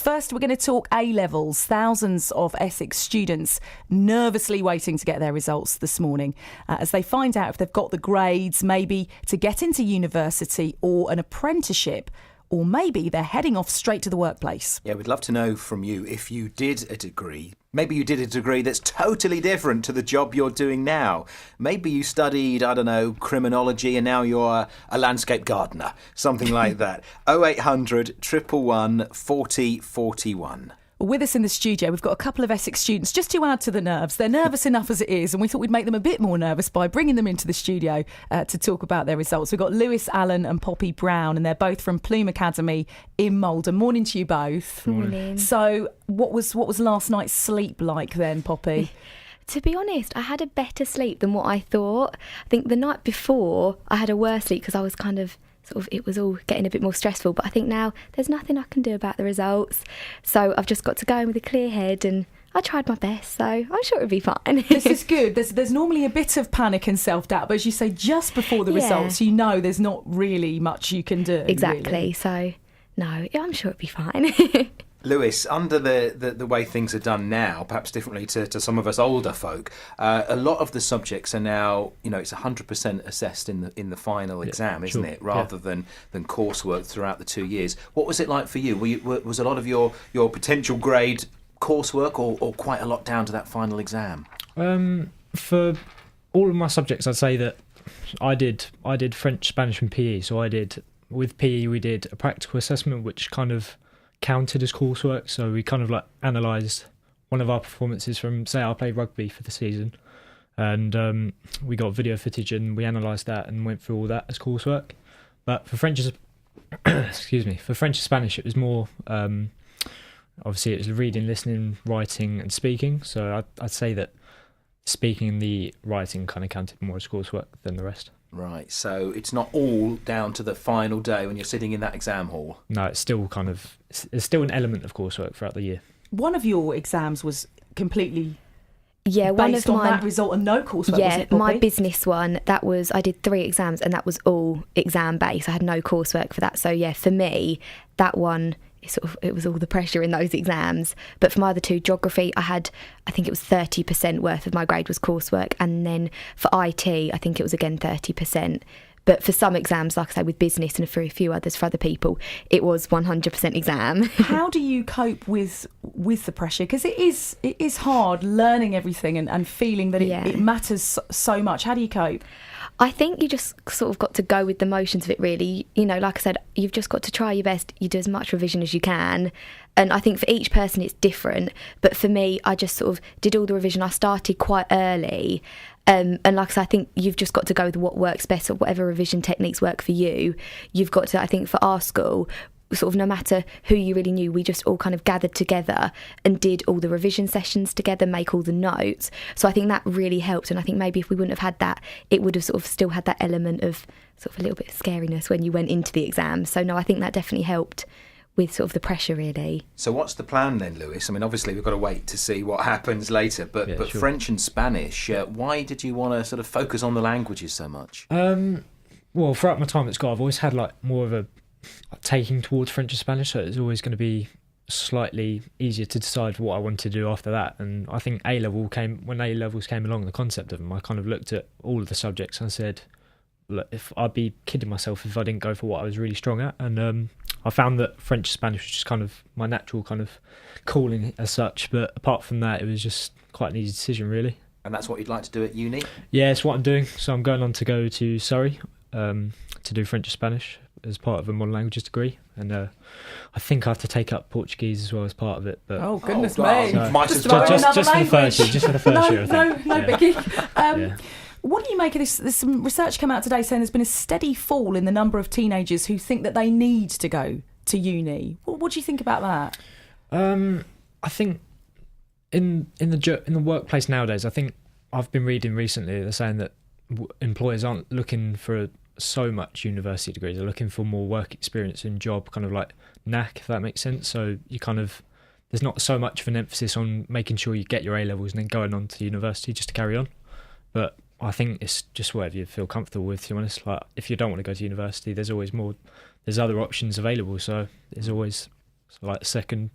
First, we're going to talk A-levels. Thousands of Essex students nervously waiting to get their results this morning as they find out if they've got the grades, maybe to get into university or an apprenticeship, or maybe they're heading off straight to the workplace. Yeah, we'd love to know from you if you did a degree. Maybe you did a degree that's totally different to the job you're doing now. Maybe you studied, I don't know, criminology and now you're a landscape gardener, something like that. 0800 111 40 41. With us in the studio, we've got a couple of Essex students just to add to the nerves. They're nervous enough as it is, and we thought we'd make them a bit more nervous by bringing them into the studio to talk about their results. We've got Lewis Allen and Poppy Brown, and they're both from Plume Academy in Malden. Morning to you both. Morning. So what was last night's sleep like then, Poppy? To be honest, I had a better sleep than what I thought. I think the night before I had a worse sleep because I was kind of it was all getting a bit more stressful, but I think now there's nothing I can do about the results. So I've just got to go in with a clear head, and I tried my best, so I'm sure it'll be fine. This is good. There's normally a bit of panic and self-doubt, but as you say, just before the results, you know there's not really much you can do. Exactly. Really. So, no, I'm sure it'll be fine. Lewis, under the way things are done now, perhaps differently to some of us older folk, a lot of the subjects are now, it's 100% assessed in the final exam, isn't it? Rather than coursework throughout the 2 years. What was it like for you? Was a lot of your potential grade coursework or quite a lot down to that final exam? For all of my subjects, I'd say that I did French, Spanish and PE. So with PE, we did a practical assessment, which kind of counted as coursework. So we kind of analysed one of our performances from, say, I played rugby for the season, and we got video footage and we analysed that and went through all that as coursework. But for French, for French and Spanish, it was more obviously it was reading, listening, writing and speaking. So I'd say that speaking and the writing kind of counted more as coursework than the rest. Right, so it's not all down to the final day when you're sitting in that exam hall. No, it's still there's still an element of coursework throughout the year. One of your exams was completely one based of on mine, that result and no coursework, yeah, was it, Poppy? My business one, I did 3 exams and that was all exam based. I had no coursework for that. So yeah, for me, that one, it was all the pressure in those exams. But for my other 2, geography, I think it was 30% worth of my grade was coursework, and then for IT, I think it was again 30%. But for some exams, like I say, with business and for a few others for other people, it was 100% exam. How do you cope with the pressure? Because it is hard learning everything and feeling that it matters so much. How do you cope? I think you just sort of got to go with the motions of it, really. Like I said, you've just got to try your best. You do as much revision as you can. And I think for each person it's different. But for me, I just sort of did all the revision. I started quite early. And like I said, I think you've just got to go with what works best, or whatever revision techniques work for you. You've got to, I think for our school, sort of no matter who you really knew, we just all kind of gathered together and did all the revision sessions together, make all the notes. So I think that really helped, and I think maybe if we wouldn't have had that, it would have sort of still had that element of sort of a little bit of scariness when you went into the exam. So no, I think that definitely helped with sort of the pressure, really. So what's the plan then, Lewis? I mean, obviously we've got to wait to see what happens later, but Sure. French and Spanish, why did you want to sort of focus on the languages so much? Well, throughout my time at school, I've always had more of a taking towards French and Spanish, so it's always going to be slightly easier to decide what I wanted to do after that. And I think when A levels came along, the concept of them, I kind of looked at all of the subjects and said, look, if I'd be kidding myself if I didn't go for what I was really strong at. And I found that French and Spanish was just kind of my natural kind of calling as such. But apart from that, it was just quite an easy decision, really. And that's what you'd like to do at uni? Yeah, it's what I'm doing. So I'm going on to go to Surrey to do French and Spanish as part of a modern languages degree, and I think I have to take up Portuguese as well as part of it. But oh goodness me! So, just for the first year, just for the first year. I think. No biggie. What do you make of this? There's some research come out today saying there's been a steady fall in the number of teenagers who think that they need to go to uni. What do you think about that? I think in the workplace nowadays, I think I've been reading recently, they're saying that employers aren't looking for so much university degrees. They're looking for more work experience and job kind of like knack, if that makes sense. So there's not so much of an emphasis on making sure you get your A levels and then going on to university just to carry on. But I think it's just whatever you feel comfortable with, to be honest. Like, if you don't want to go to university, there's other options available. So there's always like second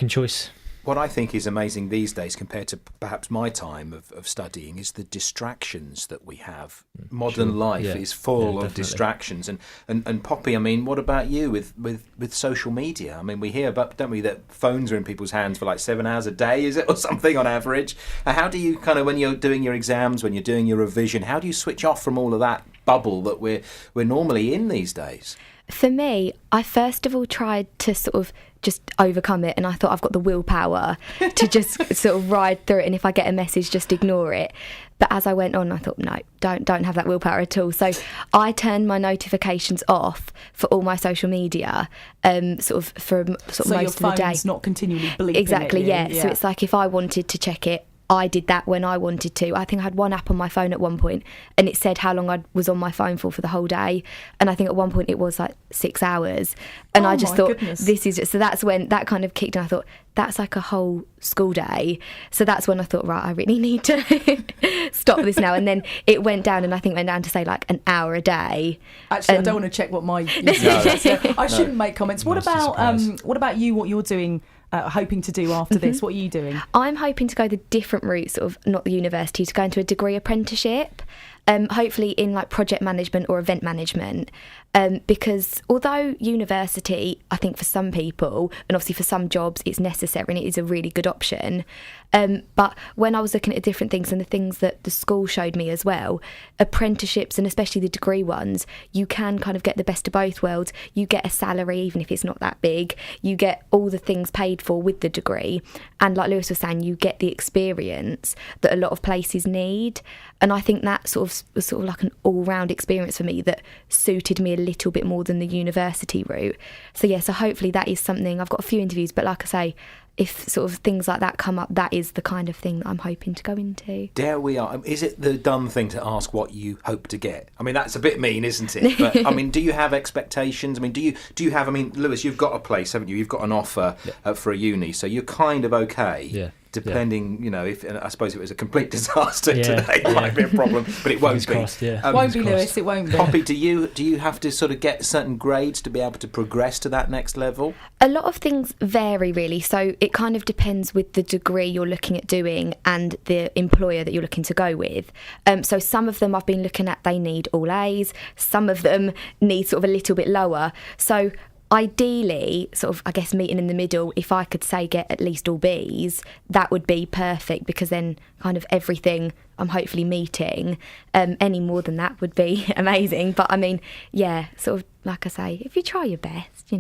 choice. What I think is amazing these days compared to perhaps my time of studying is the distractions that we have. Modern life is full of distractions. And Poppy, I mean, what about you with social media? I mean, we hear about, don't we, that phones are in people's hands for like 7 hours a day, is it, or something on average? How do you kind of, when you're doing your exams, when you're doing your revision, how do you switch off from all of that bubble that we're normally in these days? For me, I first of all tried to sort of just overcome it, and I thought I've got the willpower to just sort of ride through it, and if I get a message, just ignore it. But as I went on, I thought, no, don't have that willpower at all. So I turned my notifications off for all my social media, for most of the day. So your phone's not continually bleeping. Exactly, at you. yeah. So it's like if I wanted to check it, I did that when I wanted to. I think I had one app on my phone at one point, and it said how long I was on my phone for the whole day. And I think at one point it was like 6 hours. And I just thought, this is just... So that's when that kind of kicked in. I thought, that's like a whole school day. So that's when I thought, right, I really need to stop this now. And then it went down, and I think went down to say like an hour a day. Actually, I don't want to check what my listeners so I shouldn't make comments. What about you, what you're doing, hoping to do after this? What are you doing? I'm hoping to go the different route, sort of not the university, to go into a degree apprenticeship, hopefully in like project management or event management. Because although university, I think for some people, and obviously for some jobs, it's necessary and it is a really good option. But when I was looking at different things and the things that the school showed me as well, apprenticeships, and especially the degree ones, you can kind of get the best of both worlds. You get a salary, even if it's not that big. You get all the things paid for with the degree. And like Lewis was saying, you get the experience that a lot of places need. And I think that was sort of like an all-round experience for me that suited me a little bit more than the university route. So hopefully that is something. I've got a few interviews, but like I say, if sort of things like that come up, that is the kind of thing that I'm hoping to go into. There we are. Is it the dumb thing to ask what you hope to get? I mean, that's a bit mean, isn't it? But I mean, do you have expectations? I mean, do you have? I mean, Lewis, you've got a place, haven't you? You've got an offer for a uni, so you're kind of okay. Yeah. Depending, if I suppose if it was a complete disaster today, it might be a problem, but it won't be. Crossed, won't be, Lewis. It won't be. Poppy, do you have to sort of get certain grades to be able to progress to that next level? A lot of things vary, really. So it kind of depends with the degree you're looking at doing and the employer that you're looking to go with. So some of them I've been looking at, they need all A's. Some of them need sort of a little bit lower. So ideally, sort of, I guess, meeting in the middle, if I could say get at least all B's, that would be perfect, because then kind of everything I'm hopefully meeting. Any more than that would be amazing. But I mean, sort of, like I say, if you try your best,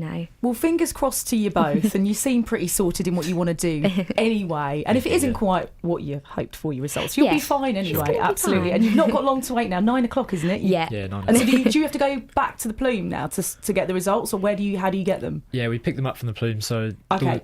Well, fingers crossed to you both, and you seem pretty sorted in what you want to do anyway. And if it isn't quite what you hoped for your results, you'll be fine anyway, absolutely. Fine. And you've not got long to wait now, 9 o'clock, isn't it? Yeah. 9 And so do you have to go back to the Plume now to get the results, or how do you get them? Yeah, we pick them up from the Plume, so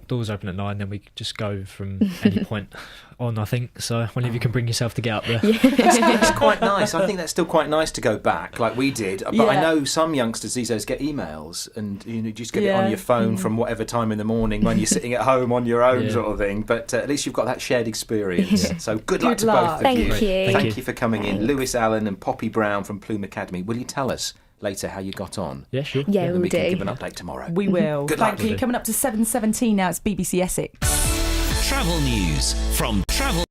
doors open at 9, then we just go from any point on, I think. So whenever you can bring yourself to get up there. It's quite nice. I think that's still quite nice to go back like we did. But I know some youngsters these days get emails, and you just get it on your phone from whatever time in the morning when you're sitting at home on your own sort of thing. But at least you've got that shared experience. So good luck to both of you. Thank you for coming in. Lewis Allen and Poppy Brown from Plume Academy. Will you tell us later how you got on? Yeah, sure. Yeah, we do. can give an update tomorrow. We will. Good Thank luck. you. Coming up to 7:17 now, it's BBC Essex. Travel news from Travel